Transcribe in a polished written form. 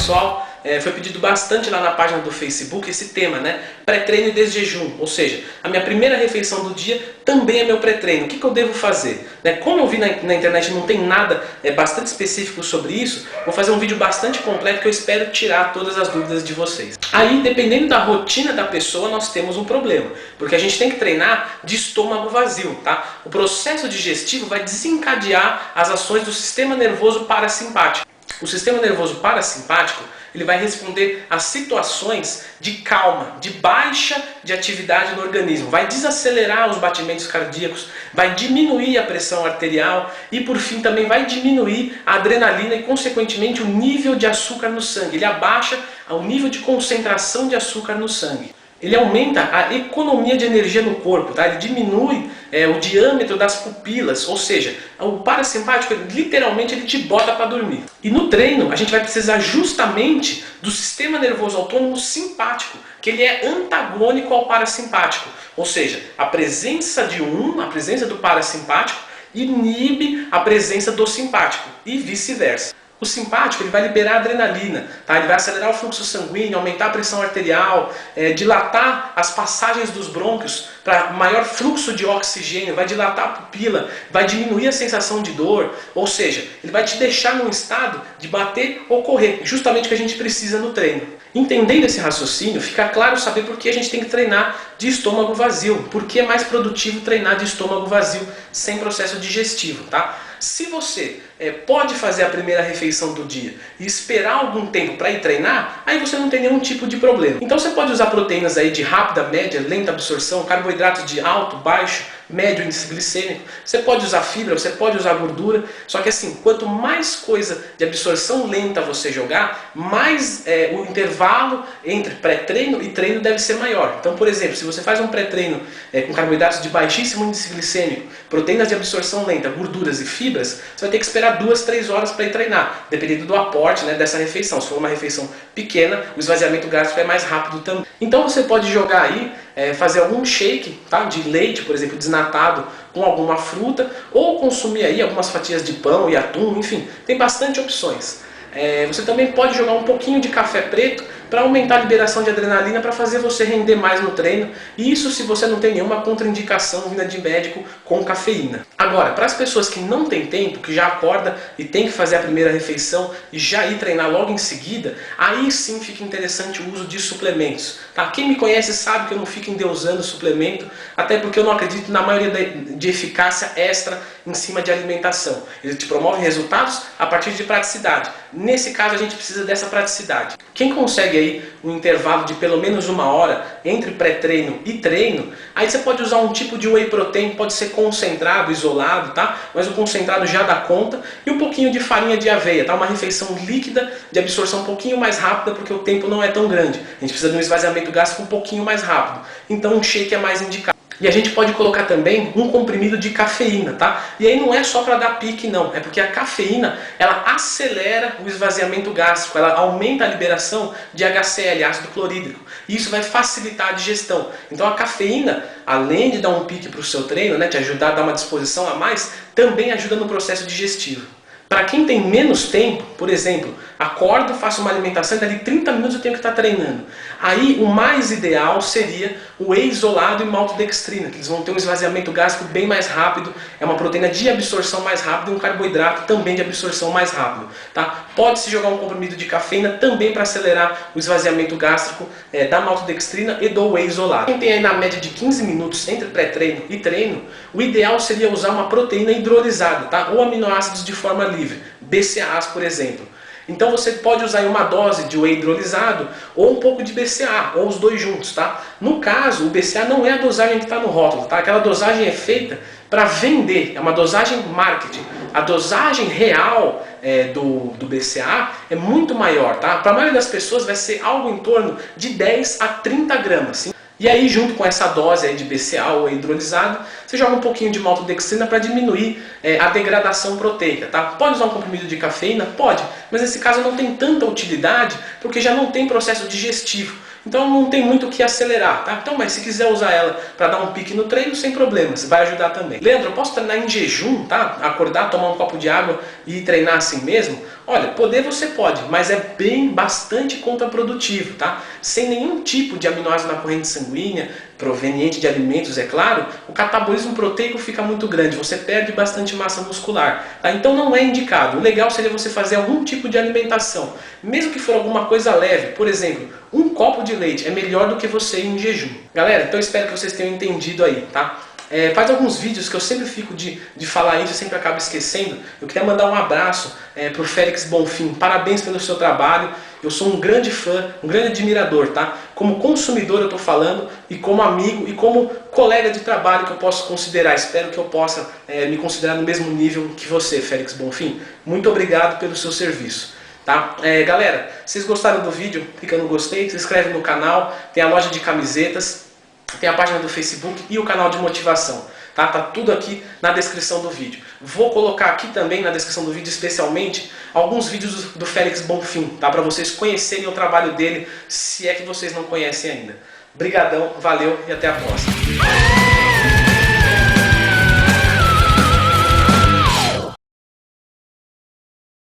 pessoal, foi pedido bastante lá na página do Facebook esse tema, né? Pré-treino e desjejum, ou seja, a minha primeira refeição do dia também é meu pré-treino. O que eu devo fazer? Como eu vi na internet não tem nada bastante específico sobre isso, vou fazer um vídeo bastante completo que eu espero tirar todas as dúvidas de vocês. Aí, dependendo da rotina da pessoa, nós temos um problema, porque a gente tem que treinar de estômago vazio, tá? O processo digestivo vai desencadear as ações do sistema nervoso parasimpático. O sistema nervoso parasimpático ele vai responder a situações de calma, de baixa de atividade no organismo, vai desacelerar os batimentos cardíacos, vai diminuir a pressão arterial e por fim também vai diminuir a adrenalina e consequentemente o nível de açúcar no sangue. Ele abaixa o nível de concentração de açúcar no sangue. Ele aumenta a economia de energia no corpo, tá? Ele diminui o diâmetro das pupilas, ou seja, o parasimpático literalmente ele te bota para dormir. E no treino a gente vai precisar justamente do sistema nervoso autônomo simpático, que ele é antagônico ao parasimpático, ou seja, a presença do parasimpático inibe a presença do simpático e vice-versa. O simpático ele vai liberar adrenalina, tá? Ele vai acelerar o fluxo sanguíneo, aumentar a pressão arterial, dilatar as passagens dos brônquios para maior fluxo de oxigênio, vai dilatar a pupila, vai diminuir a sensação de dor, ou seja, ele vai te deixar num estado de bater ou correr, justamente o que a gente precisa no treino. Entendendo esse raciocínio, fica claro saber por que a gente tem que treinar de estômago vazio, porque é mais produtivo treinar de estômago vazio sem processo digestivo, tá? Se você pode fazer a primeira refeição do dia e esperar algum tempo para ir treinar, aí você não tem nenhum tipo de problema. Então você pode usar proteínas aí de rápida, média, lenta absorção, carboidratos de alto, baixo, médio índice glicêmico, você pode usar fibra, você pode usar gordura, só que assim, quanto mais coisa de absorção lenta você jogar, mais o intervalo entre pré-treino e treino deve ser maior. Então, por exemplo, se você faz um pré-treino com carboidratos de baixíssimo índice glicêmico, proteínas de absorção lenta, gorduras e fibras, você vai ter que esperar 2, 3 horas para ir treinar, dependendo do aporte dessa refeição. Se for uma refeição pequena, o esvaziamento gástrico é mais rápido também. Então você pode jogar aí, fazer algum shake, tá? De leite, por exemplo, desnatado com alguma fruta, ou consumir aí algumas fatias de pão e atum, enfim, tem bastante opções. Você também pode jogar um pouquinho de café preto para aumentar a liberação de adrenalina para fazer você render mais no treino. E isso se você não tem nenhuma contraindicação vinda de médico com cafeína. Agora, para as pessoas que não têm tempo, que já acorda e tem que fazer a primeira refeição e já ir treinar logo em seguida, aí sim fica interessante o uso de suplementos. Tá? Quem me conhece sabe que eu não fico endeusando suplemento, até porque eu não acredito na maioria de eficácia extra em cima de alimentação. Ele te promove resultados a partir de praticidade. Nesse caso a gente precisa dessa praticidade. Quem consegue aí um intervalo de pelo menos 1 hora entre pré-treino e treino, aí você pode usar um tipo de whey protein, pode ser concentrado, isolado, tá? Mas o concentrado já dá conta, e um pouquinho de farinha de aveia, tá? Uma refeição líquida de absorção um pouquinho mais rápida, porque o tempo não é tão grande. A gente precisa de um esvaziamento gástrico um pouquinho mais rápido. Então um shake é mais indicado. E a gente pode colocar também um comprimido de cafeína, tá? E aí não é só para dar pique não, é porque a cafeína, ela acelera o esvaziamento gástrico, ela aumenta a liberação de HCl, ácido clorídrico, e isso vai facilitar a digestão. Então a cafeína, além de dar um pique para o seu treino, né, te ajudar a dar uma disposição a mais, também ajuda no processo digestivo. Para quem tem menos tempo, por exemplo, acordo, faço uma alimentação e dali 30 minutos eu tenho que estar treinando. Aí o mais ideal seria o whey isolado e maltodextrina, que eles vão ter um esvaziamento gástrico bem mais rápido, é uma proteína de absorção mais rápida e um carboidrato também de absorção mais rápido. Tá? Pode-se jogar um comprimido de cafeína também para acelerar o esvaziamento gástrico da maltodextrina e do whey isolado. Quem tem aí na média de 15 minutos entre pré-treino e treino, o ideal seria usar uma proteína hidrolisada, tá? Ou aminoácidos de forma livre. BCAAs, por exemplo. Então você pode usar uma dose de whey hidrolisado ou um pouco de BCA, ou os dois juntos, tá? No caso, o BCA não é a dosagem que está no rótulo, tá? Aquela dosagem é feita para vender, é uma dosagem marketing. A dosagem real do BCA é muito maior, tá? Para a maioria das pessoas vai ser algo em torno de 10 a 30 gramas, sim? E aí, junto com essa dose aí de BCA ou hidrolisado, você joga um pouquinho de maltodextrina para diminuir a degradação proteica, tá? Pode usar um comprimido de cafeína? Pode, mas nesse caso não tem tanta utilidade porque já não tem processo digestivo. Então não tem muito o que acelerar, tá? Então, mas se quiser usar ela para dar um pique no treino, sem problemas, vai ajudar também. Leandro, eu posso treinar em jejum, tá? Acordar, tomar um copo de água e treinar assim mesmo? Olha, poder você pode, mas é bastante contraprodutivo, tá? Sem nenhum tipo de aminoácido na corrente sanguínea, proveniente de alimentos, é claro, o catabolismo proteico fica muito grande, você perde bastante massa muscular, tá? Então não é indicado. O legal seria você fazer algum tipo de alimentação, mesmo que for alguma coisa leve, por exemplo, um copo de leite é melhor do que você ir em jejum. Galera, então eu espero que vocês tenham entendido aí, tá? Faz alguns vídeos que eu sempre fico de falar isso, eu sempre acabo esquecendo. Eu queria mandar um abraço para o Félix Bonfim. Parabéns pelo seu trabalho. Eu sou um grande fã, um grande admirador, tá? Como consumidor eu estou falando, e como amigo e como colega de trabalho que eu posso considerar. Espero que eu possa me considerar no mesmo nível que você, Félix Bonfim. Muito obrigado pelo seu serviço. Tá? Galera, se vocês gostaram do vídeo, clica no gostei, se inscreve no canal, tem a loja de camisetas, tem a página do Facebook e o canal de motivação. Tá tudo aqui na descrição do vídeo. Vou colocar aqui também na descrição do vídeo, especialmente, alguns vídeos do Félix Bonfim, tá? Para vocês conhecerem o trabalho dele, se é que vocês não conhecem ainda. Brigadão, valeu e até a próxima.